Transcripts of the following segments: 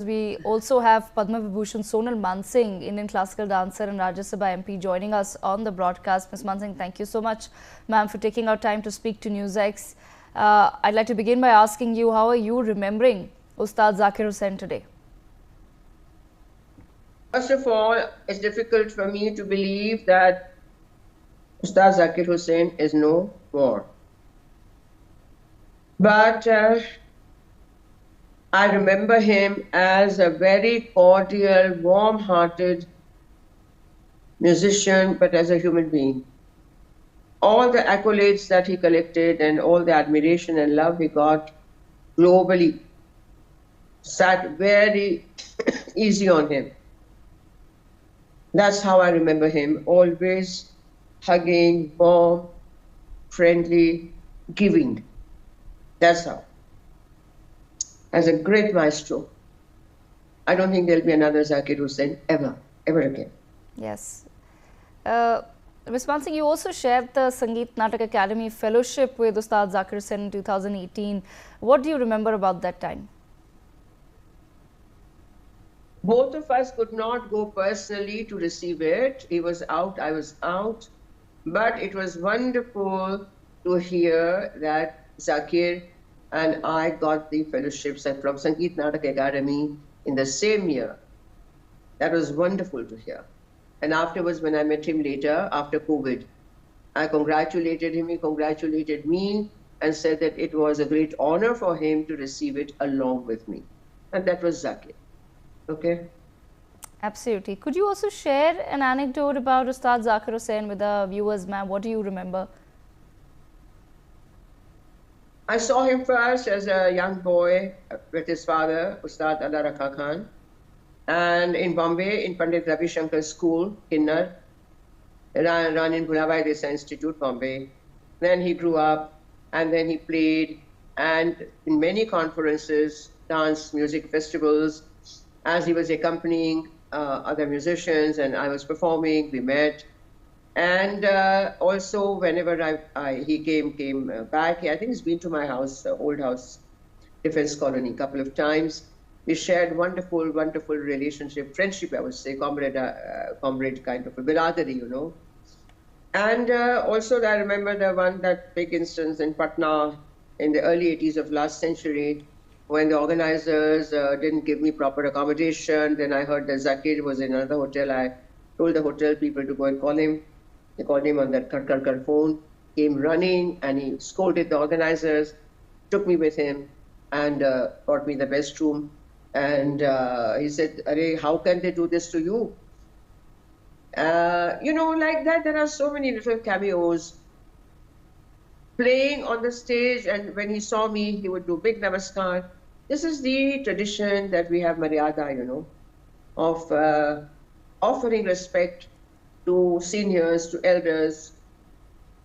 We also have Padma Vibhushan Sonal Mansingh, Indian classical dancer and Rajya Sabha MP, joining us on the broadcast. Ms. Mansingh, thank you so much, ma'am, for taking our time to speak to NewsX. I'd like to begin by asking you, how are you remembering Ustad Zakir Hussain today? First of all, it's difficult for me to believe that Ustad Zakir Hussain is no more. But I remember him as a very cordial, warm-hearted musician, but as a human being. All the accolades that he collected and all the admiration and love he got globally sat very easy on him. That's how I remember him, always hugging, warm, friendly, giving. That's how. As a great maestro. I don't think there'll be another Zakir Hussain ever again. Yes. Ms. Mansingh, you also shared the Sangeet Natak Academy Fellowship with Ustad Zakir Hussain in 2018. What do you remember about that time? Both of us could not go personally to receive it. He was out, I was out. But it was wonderful to hear that Zakir and I got the fellowships from Sangeet Natak Academy in the same year. That was wonderful to hear. And afterwards, when I met him later, after COVID, I congratulated him, he congratulated me, and said that it was a great honor for him to receive it along with me. And that was Zakir. Okay? Absolutely. Could you also share an anecdote about Ustad Zakir Hussain with the viewers, ma'am? What do you remember? I saw him first as a young boy with his father, Ustad Allah Rakha Khan, and in Bombay, in Pandit Ravi Shankar School, Kinnar, run in Bhulabhai Desai Institute, Bombay. Then he grew up, and then he played, and in many conferences, dance, music festivals, as he was accompanying other musicians, and I was performing, we met. And also, whenever he came back, I think he's been to my house, old house, Defense Colony, a couple of times. We shared wonderful relationship, friendship, I would say, comrade kind of a biradari, you know. And also, I remember that big instance in Patna in the early 80s of last century, when the organizers didn't give me proper accommodation. Then I heard that Zakir was in another hotel. I told the hotel people to go and call him. They called him on that kar phone, came running, and he scolded the organizers, took me with him, and got me the best room. And he said, "Arey, how can they do this to you?" You know, like that, there are so many little cameos. Playing on the stage, and when he saw me, he would do big namaskar. This is the tradition that we have, Maryada, you know, of offering respect to seniors, to elders,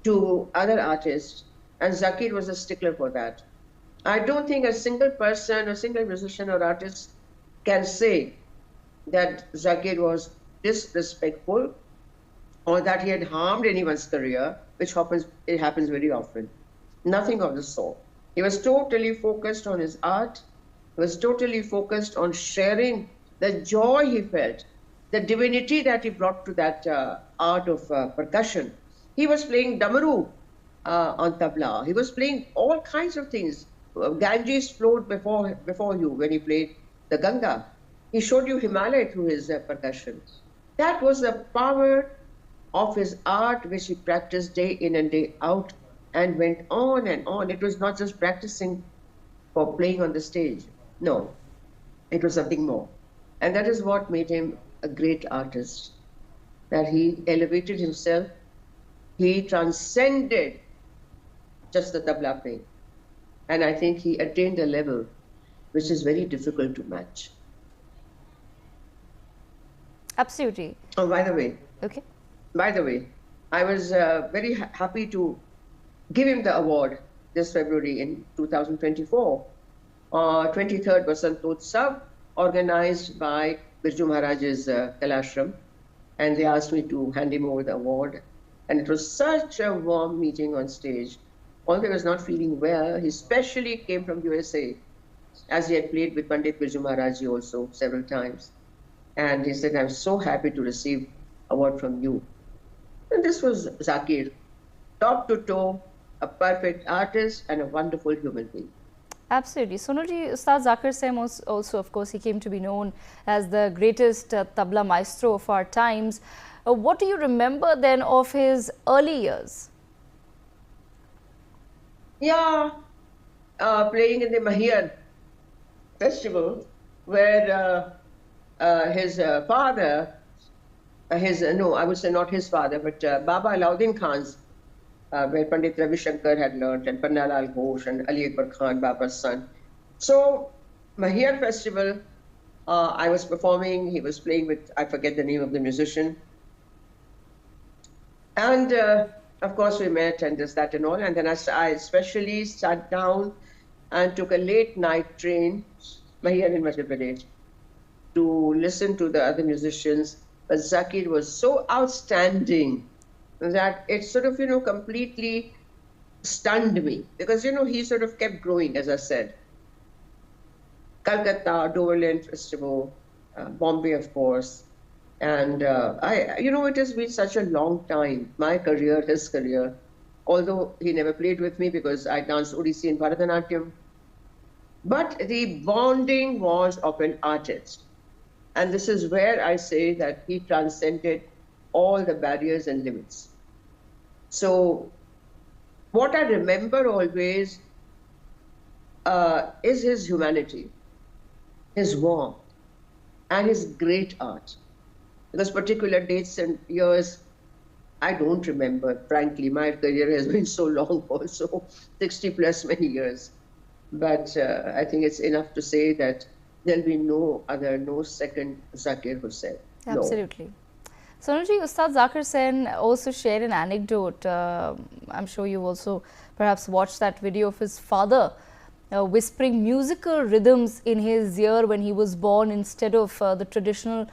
to other artists. And Zakir was a stickler for that. I don't think a single person, a single musician or artist can say that Zakir was disrespectful or that he had harmed anyone's career, which happens very often. Nothing of the sort. He was totally focused on his art. He was totally focused on sharing the joy he felt, the divinity that he brought to that art of percussion. He was playing damaru on tabla. He was playing all kinds of things. Ganges flowed before you when he played the Ganga. He showed you Himalaya through his percussion. That was the power of his art, which he practiced day in and day out, and went on and on. It was not just practicing for playing on the stage. No, it was something more. And that is what made him a great artist, that he elevated himself. He transcended just the tabla playing. And I think he attained a level which is very difficult to match. Absolutely. Oh, by the way. Okay. By the way, I was very happy to give him the award this February in 2024. 23rd Vasantotsav, organized by Birju Maharaj's Kalashram, and they asked me to hand him over the award. And it was such a warm meeting on stage. Although he was not feeling well, he specially came from USA as he had played with Pandit Birju Maharaj Ji also several times. And he said, I'm so happy to receive award from you. And this was Zakir, top to toe, a perfect artist and a wonderful human being. Absolutely. Sonalji, Ustad Zakir Hussain was also, of course, he came to be known as the greatest tabla maestro of our times. What do you remember then of his early years? Yeah, playing in the Mahir festival, where his father, no, I would say not his father, but Baba Alauddin Khan's, where Pandit Ravi Shankar had learnt, and Panna Lal Ghosh and Ali Akbar Khan, Baba's son. So, Mahir festival, I was performing, he was playing with, I forget the name of the musician. And of course, we met and this, that, and all. And then I especially sat down and took a late night train, Mahir in Madhya Pradesh, to listen to the other musicians. But Zakir was so outstanding that it sort of, completely stunned me. Because, he sort of kept growing, as I said. Calcutta, Doverland Festival, Bombay, of course. And it has been such a long time, my career, his career, although he never played with me because I danced Odissi and Bharatanatyam. But the bonding was of an artist. And this is where I say that he transcended all the barriers and limits. So what I remember always is his humanity, his warmth, and his great art. Those particular dates and years, I don't remember. Frankly, my career has been so long also, 60 plus many years. But I think it's enough to say that there'll be no second Zakir Hussain. Absolutely. No. Sonalji, Ustad Zakir Hussain also shared an anecdote. I'm sure you've also perhaps watched that video of his father whispering musical rhythms in his ear when he was born instead of the traditional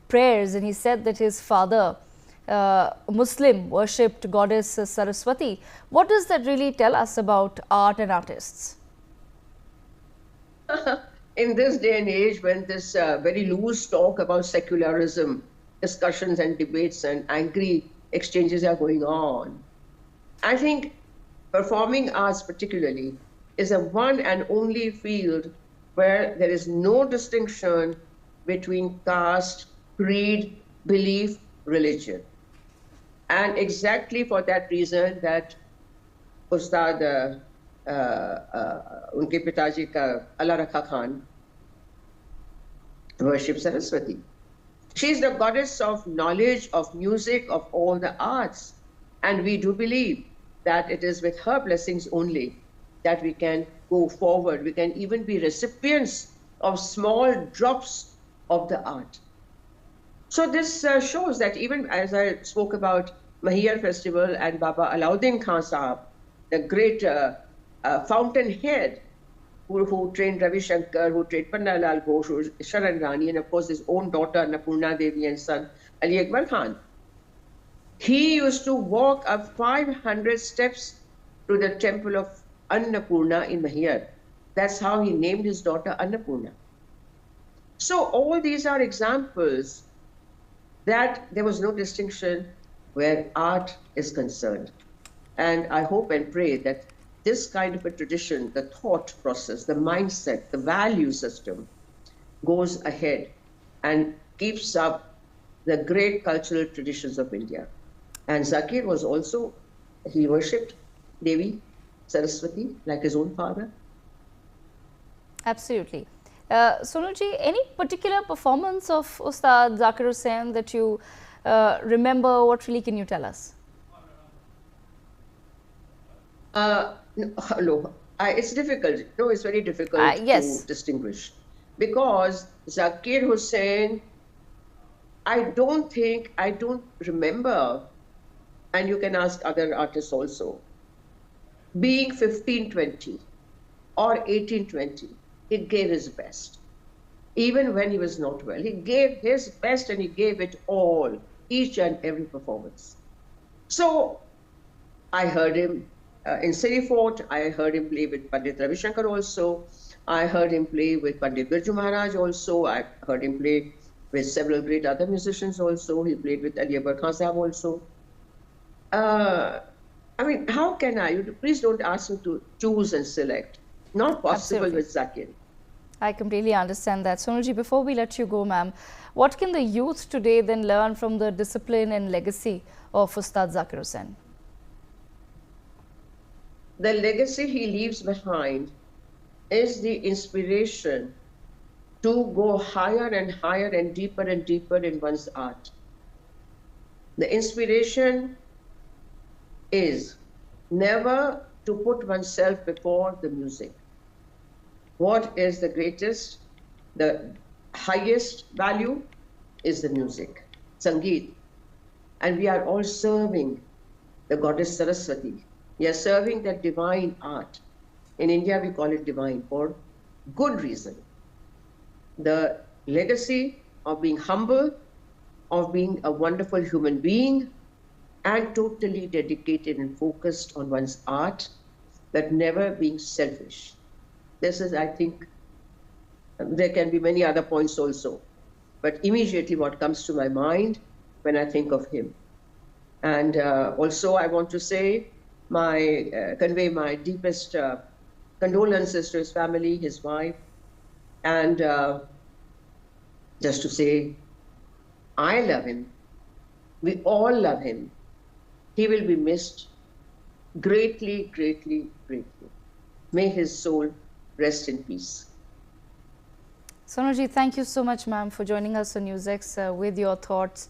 prayers. And he said that his father, Muslim, worshipped goddess Saraswati. What does that really tell us about art and artists? In this day and age, when this very loose talk about secularism, discussions and debates and angry exchanges are going on, I think performing arts particularly is a one and only field where there is no distinction between caste, creed, belief, religion. And exactly for that reason that Ustad unke pitaji ka Allah Rakha Khan worships Saraswati. She is the goddess of knowledge, of music, of all the arts. And we do believe that it is with her blessings only that we can go forward. We can even be recipients of small drops of the art. So this shows that even as I spoke about Mahir Festival and Baba Alauddin Khan Sahab, the great fountainhead who trained Ravi Shankar, who trained Panna Lal Ghosh, Sharan Rani, and of course his own daughter Annapurna Devi and son Ali Akbar Khan. He used to walk up 500 steps to the temple of Annapurna in Mahir. That's how he named his daughter Annapurna. So all these are examples that there was no distinction where art is concerned. And I hope and pray that this kind of a tradition, the thought process, the mindset, the value system goes ahead and keeps up the great cultural traditions of India. And Zakir was also, he worshipped Devi Saraswati like his own father. Absolutely. Sonalji, any particular performance of Ustad Zakir Hussain that you remember? What really can you tell us? No, it's difficult. No, it's very difficult yes. to distinguish. Because Zakir Hussain, I don't remember, and you can ask other artists also, being 15-20 or 18-20, he gave his best. Even when he was not well, he gave his best and he gave it all, each and every performance. So I heard him in City Fort, I heard him play with Pandit Ravi Shankar also. I heard him play with Pandit Birju Maharaj also. I heard him play with several great other musicians also. He played with Ali Akbar Khan Sahab also. Uh, I mean, how can I? Please don't ask me to choose and select. Not possible Absolutely. with Zakir. I completely understand that. Sonalji, before we let you go, ma'am, what can the youth today then learn from the discipline and legacy of Ustad Zakir Hussain? The legacy he leaves behind is the inspiration to go higher and deeper in one's art. The inspiration is never to put oneself before the music. What is the greatest, the highest value is the music, Sangeet. And we are all serving the goddess Saraswati. We are serving that divine art. In India, we call it divine for good reason. The legacy of being humble, of being a wonderful human being, and totally dedicated and focused on one's art, but never being selfish. This is, I think, there can be many other points also, but immediately what comes to my mind when I think of him. And also I want to say, convey my deepest condolences to his family, his wife, and just to say, I love him. We all love him. He will be missed greatly, greatly, greatly. May his soul rest in peace. Sonalji, thank you so much, ma'am, for joining us on NewsX with your thoughts